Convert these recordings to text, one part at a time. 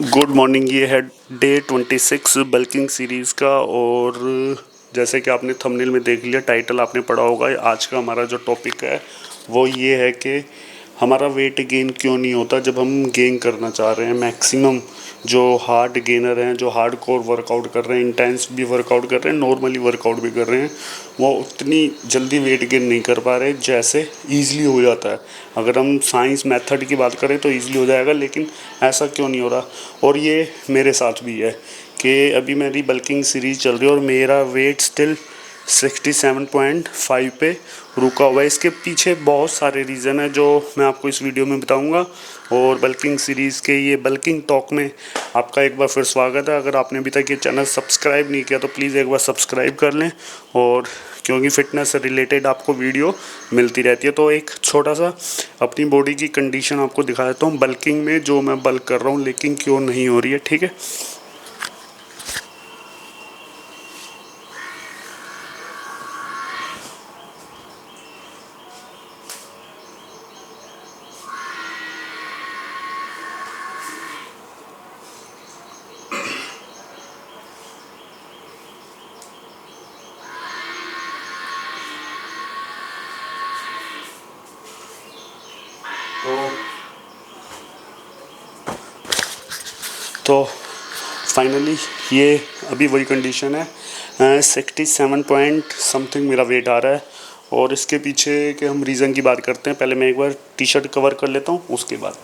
Good morning. ये है day 26 bulking series का। और जैसे कि आपने थंबनेल में देख लिया, टाइटल आपने पढ़ा होगा, आज का हमारा जो टॉपिक है वो ये है कि हमारा वेट गेन क्यों नहीं होता जब हम गेन करना चाह रहे हैं। मैक्सिमम जो हार्ड गेनर हैं, जो हार्ड कोर वर्कआउट कर रहे हैं, इंटेंस भी वर्कआउट कर रहे हैं, नॉर्मली वर्कआउट भी कर रहे हैं, वो उतनी जल्दी वेट गेन नहीं कर पा रहे जैसे ईज़िली हो जाता है। अगर हम साइंस मेथड की बात करें तो ईज़िली हो जाएगा, लेकिन ऐसा क्यों नहीं हो रहा। और ये मेरे साथ भी है कि अभी मेरी बल्किंग सीरीज़ चल रही है और मेरा वेट स्टिल 67.5 पे रुका हुआ है। इसके पीछे बहुत सारे रीज़न है जो मैं आपको इस वीडियो में बताऊंगा। और बल्किंग सीरीज़ के ये बल्किंग टॉक में आपका एक बार फिर स्वागत है। अगर आपने अभी तक ये चैनल सब्सक्राइब नहीं किया तो प्लीज़ एक बार सब्सक्राइब कर लें, और क्योंकि फ़िटनेस से रिलेटेड आपको वीडियो मिलती रहती है। तो एक छोटा सा अपनी बॉडी की कंडीशन आपको दिखा देता हूँ बल्किंग में, जो मैं बल्क कर रहा हूँ लेकिन क्यों नहीं हो रही है। ठीक है, तो फाइनली ये अभी वही कंडीशन है। 67 पॉइंट समथिंग मेरा वेट आ रहा है। और इसके पीछे के हम रीज़न की बात करते हैं। पहले मैं एक बार टी शर्ट कवर कर लेता हूँ, उसके बाद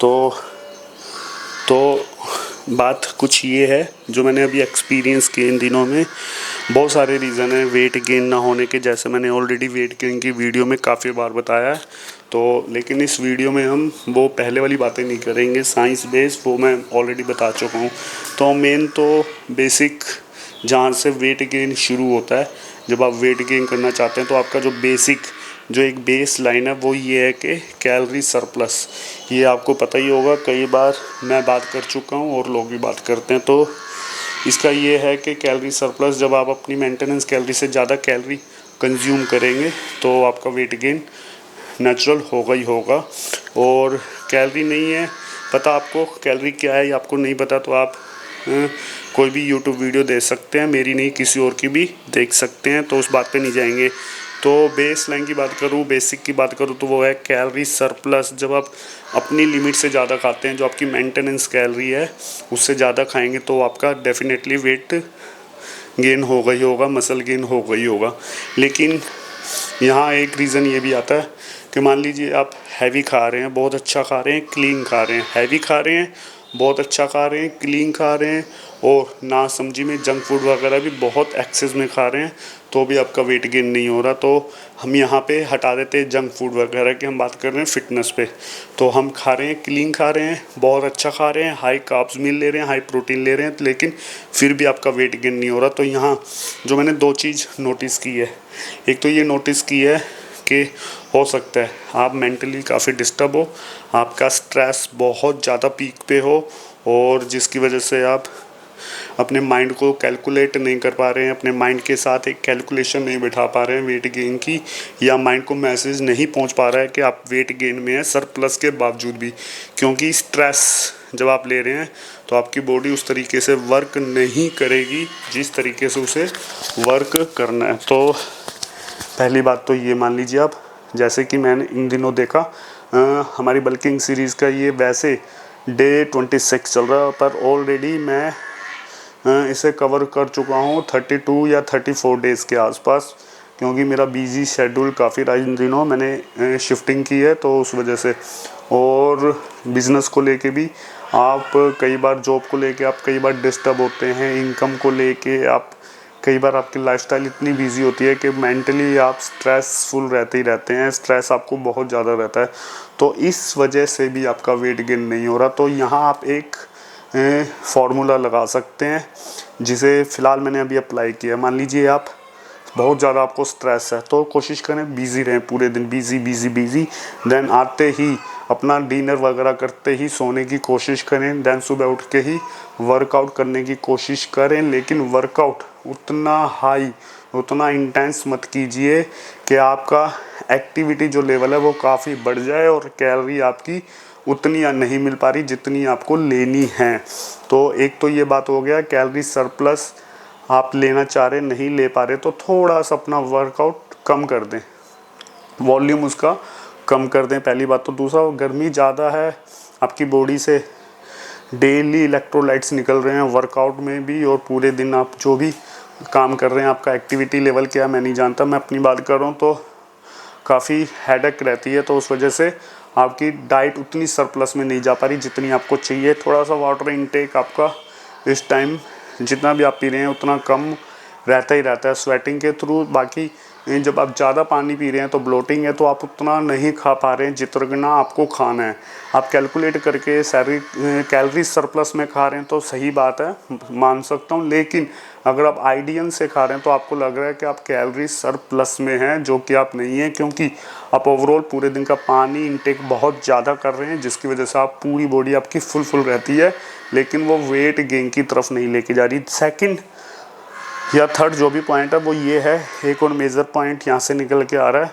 तो तो बात कुछ ये है जो मैंने अभी एक्सपीरियंस किए इन दिनों में। बहुत सारे रीज़न हैं वेट गेन ना होने के, जैसे मैंने ऑलरेडी वेट गेन की वीडियो में काफ़ी बार बताया है। तो लेकिन इस वीडियो में हम वो पहले वाली बातें नहीं करेंगे, साइंस बेस्ड, वो मैं ऑलरेडी बता चुका हूँ। तो मेन तो बेसिक जहाँ से वेट गेन शुरू होता है, जब आप वेट गेन करना चाहते हैं तो आपका जो बेसिक जो एक बेस लाइन है वो ये है कि कैलोरी सरप्लस। ये आपको पता ही होगा, कई बार मैं बात कर चुका हूँ और लोग भी बात करते हैं। तो इसका ये है कि कैलोरी सरप्लस, जब आप अपनी मेंटेनेंस कैलोरी से ज़्यादा कैलोरी कंज्यूम करेंगे तो आपका वेट गेन नेचुरल होगा ही होगा। और कैलोरी नहीं है पता आपको, कैलोरी क्या है ये आपको नहीं पता, तो आप कोई भी यूट्यूब वीडियो देख सकते हैं, मेरी नहीं किसी और की भी देख सकते हैं, तो उस बात पे नहीं जाएंगे। तो बेस लाइन की बात करूँ, बेसिक की बात करूँ, तो वो है कैलोरी सरप्लस। जब आप अपनी लिमिट से ज़्यादा खाते हैं, जो आपकी मेंटेनेंस कैलोरी है उससे ज़्यादा खाएंगे, तो आपका डेफिनेटली वेट गेन होगा ही होगा, मसल गेन होगा ही होगा। लेकिन यहाँ एक रीज़न ये भी आता है कि मान लीजिए आप हैवी खा रहे हैं, बहुत अच्छा खा रहे हैं, क्लीन खा रहे हैं, हैवी खा रहे हैं, बहुत अच्छा खा रहे हैं, क्लीन खा रहे हैं, और ना समझी में जंक फूड वगैरह भी बहुत एक्सेस में खा रहे हैं, तो भी आपका वेट गेन नहीं हो रहा। तो हम यहाँ पे हटा देते हैं जंक फूड वगैरह की, हम बात कर रहे हैं फिटनेस पे। तो हम खा रहे हैं, क्लीन खा रहे हैं, बहुत अच्छा खा रहे हैं, हाई कार्ब्स मील ले रहे हैं, हाई प्रोटीन ले रहे हैं, लेकिन फिर भी आपका वेट गेन नहीं हो रहा। तो यहाँ जो मैंने दो चीज़ नोटिस की है, एक तो ये नोटिस की है कि हो सकता है आप मेंटली काफ़ी डिस्टर्ब हो, आपका स्ट्रेस बहुत ज़्यादा पीक पे हो, और जिसकी वजह से आप अपने माइंड को कैलकुलेट नहीं कर पा रहे हैं, अपने माइंड के साथ एक कैलकुलेशन नहीं बिठा पा रहे हैं वेट गेन की, या माइंड को मैसेज नहीं पहुंच पा रहा है कि आप वेट गेन में हैं सरप्लस के बावजूद भी। क्योंकि स्ट्रेस जब आप ले रहे हैं तो आपकी बॉडी उस तरीके से वर्क नहीं करेगी जिस तरीके से उसे वर्क करना है। तो पहली बात तो ये मान लीजिए आप, जैसे कि मैंने इन दिनों देखा हमारी बल्किंग सीरीज़ का ये वैसे डे 26 चल रहा है, पर ऑलरेडी मैं इसे कवर कर चुका हूँ 32 या 34 डेज़ के आसपास। क्योंकि मेरा बिजी शेड्यूल काफ़ी रहा इन दिनों, मैंने शिफ्टिंग की है तो उस वजह से, और बिज़नेस को लेके भी आप कई बार, जॉब को लेके आप कई बार डिस्टर्ब होते हैं, इनकम को लेके आप कई बार, आपकी लाइफस्टाइल इतनी बिजी होती है कि मेंटली आप स्ट्रेसफुल रहते ही रहते हैं, स्ट्रेस आपको बहुत ज़्यादा रहता है, तो इस वजह से भी आपका वेट गेन नहीं हो रहा। तो यहाँ आप एक फार्मूला लगा सकते हैं जिसे फ़िलहाल मैंने अभी अप्लाई किया। मान लीजिए आप बहुत ज़्यादा आपको स्ट्रेस है तो कोशिश करें बिज़ी रहें, पूरे दिन बिज़ी बिज़ी बिज़ी, देन आते ही अपना डिनर वगैरह करते ही सोने की कोशिश करें, देन सुबह उठ के ही वर्कआउट करने की कोशिश करें। लेकिन वर्कआउट उतना हाई, उतना इंटेंस मत कीजिए कि आपका एक्टिविटी जो लेवल है वो काफ़ी बढ़ जाए और कैलोरी आपकी उतनी नहीं मिल पा रही जितनी आपको लेनी है। तो एक तो ये बात हो गया, कैलोरी सरप्लस आप लेना चाह रहे नहीं ले पा रहे तो थोड़ा सा अपना वर्कआउट कम कर दें, वॉल्यूम उसका कम कर दें, पहली बात। तो दूसरा, गर्मी ज़्यादा है, आपकी बॉडी से डेली इलेक्ट्रोलाइट्स निकल रहे हैं वर्कआउट में भी, और पूरे दिन आप जो भी काम कर रहे हैं, आपका एक्टिविटी लेवल क्या है मैं नहीं जानता, मैं अपनी बात कर रहा हूँ, तो काफ़ी हेडेक रहती है। तो उस वजह से आपकी डाइट उतनी सरप्लस में नहीं जा पा रही जितनी आपको चाहिए। थोड़ा सा वाटर इनटेक आपका इस टाइम जितना भी आप पी रहे हैं उतना कम रहता ही रहता है स्वेटिंग के थ्रू। बाकी जब आप ज़्यादा पानी पी रहे हैं तो ब्लोटिंग है, तो आप उतना नहीं खा पा रहे हैं जितना आपको खाना है। आप कैलकुलेट करके कैलोरी सरप्लस में खा रहे हैं तो सही बात है, मान सकता हूँ। लेकिन अगर आप आइडियन से खा रहे हैं तो आपको लग रहा है कि आप कैलोरी सरप्लस में हैं, जो कि आप नहीं हैं, क्योंकि आप ओवरऑल पूरे दिन का पानी इंटेक बहुत ज़्यादा कर रहे हैं, जिसकी वजह से आप पूरी बॉडी आपकी फुल रहती है, लेकिन वो वेट गेन की तरफ नहीं लेके जा रही। सेकंड या थर्ड जो भी पॉइंट है वो ये है, एक और मेजर पॉइंट यहाँ से निकल के आ रहा है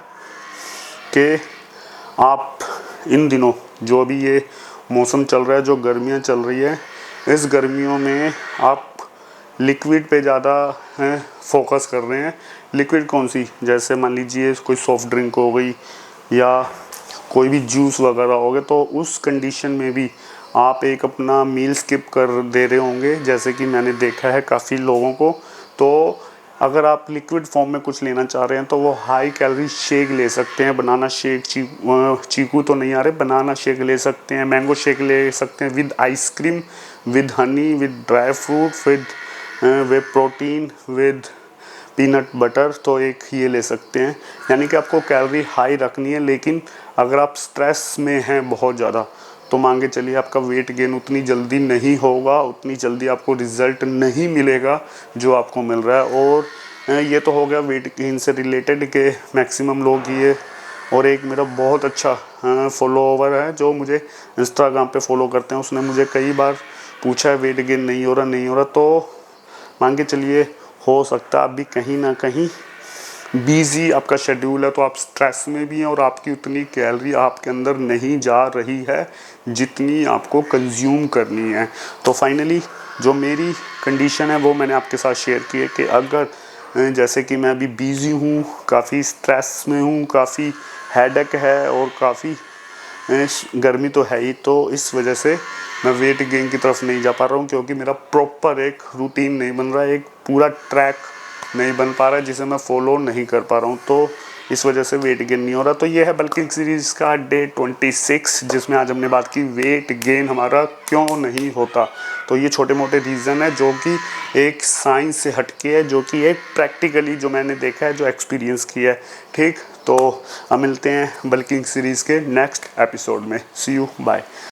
कि आप इन दिनों जो भी ये मौसम चल रहा है, जो गर्मियाँ चल रही है, इस गर्मियों में आप लिक्विड पे ज़्यादा फोकस कर रहे हैं। लिक्विड कौन सी, जैसे मान लीजिए कोई सॉफ्ट ड्रिंक हो गई या कोई भी जूस वगैरह हो गए, तो उस कंडीशन में भी आप एक अपना मील स्किप कर दे रहे होंगे, जैसे कि मैंने देखा है काफ़ी लोगों को। तो अगर आप लिक्विड फॉर्म में कुछ लेना चाह रहे हैं तो वो हाई कैलोरी शेक ले सकते हैं, बनाना शेक, चीकू तो नहीं आ रहे, बनाना शेक ले सकते हैं, मैंगो शेक ले सकते हैं with ice cream, with Honey, with dry fruit, with protein, with peanut butter. तो एक ये ले सकते हैं, यानी कि आपको कैलोरी हाई रखनी है। लेकिन अगर आप स्ट्रेस में हैं बहुत ज़्यादा तो मान के चलिए आपका वेट गेन उतनी जल्दी नहीं होगा, उतनी जल्दी आपको रिज़ल्ट नहीं मिलेगा जो आपको मिल रहा है। और ये तो हो गया वेट गेन से रिलेटेड के मैक्सिमम लोग ये। और एक मेरा बहुत अच्छा फॉलोवर है जो मुझे इंस्टाग्राम पे फॉलो करते हैं, उसने मुझे कई बार पूछा है वेट गेन नहीं हो रहा, तो मान के चलिए हो सकता है आप भी कहीं ना कहीं बिजी आपका शेड्यूल है, तो आप स्ट्रेस में भी हैं और आपकी उतनी कैलोरी आपके अंदर नहीं जा रही है जितनी आपको कंज्यूम करनी है। तो फाइनली जो मेरी कंडीशन है वो मैंने आपके साथ शेयर की है कि अगर जैसे कि मैं अभी बिजी हूँ, काफ़ी स्ट्रेस में हूँ, काफ़ी हेडेक है और काफ़ी गर्मी तो है ही, तो इस वजह से मैं वेट गेन की तरफ नहीं जा पा रहा हूँ, क्योंकि मेरा प्रॉपर एक रूटीन नहीं बन रहा है, एक पूरा ट्रैक नहीं बन पा रहा है जिसे मैं फॉलो नहीं कर पा रहा हूँ, तो इस वजह से वेट गेन नहीं हो रहा। तो ये है बल्किंग सीरीज़ का डे 26, जिसमें आज हमने बात की वेट गेन हमारा क्यों नहीं होता। तो ये छोटे मोटे रीज़न है जो कि एक साइंस से हटके है, जो कि एक प्रैक्टिकली जो मैंने देखा है, जो एक्सपीरियंस किया है। ठीक, तो हम मिलते हैं बल्किंग सीरीज़ के नेक्स्ट एपिसोड में। सी यू, बाय।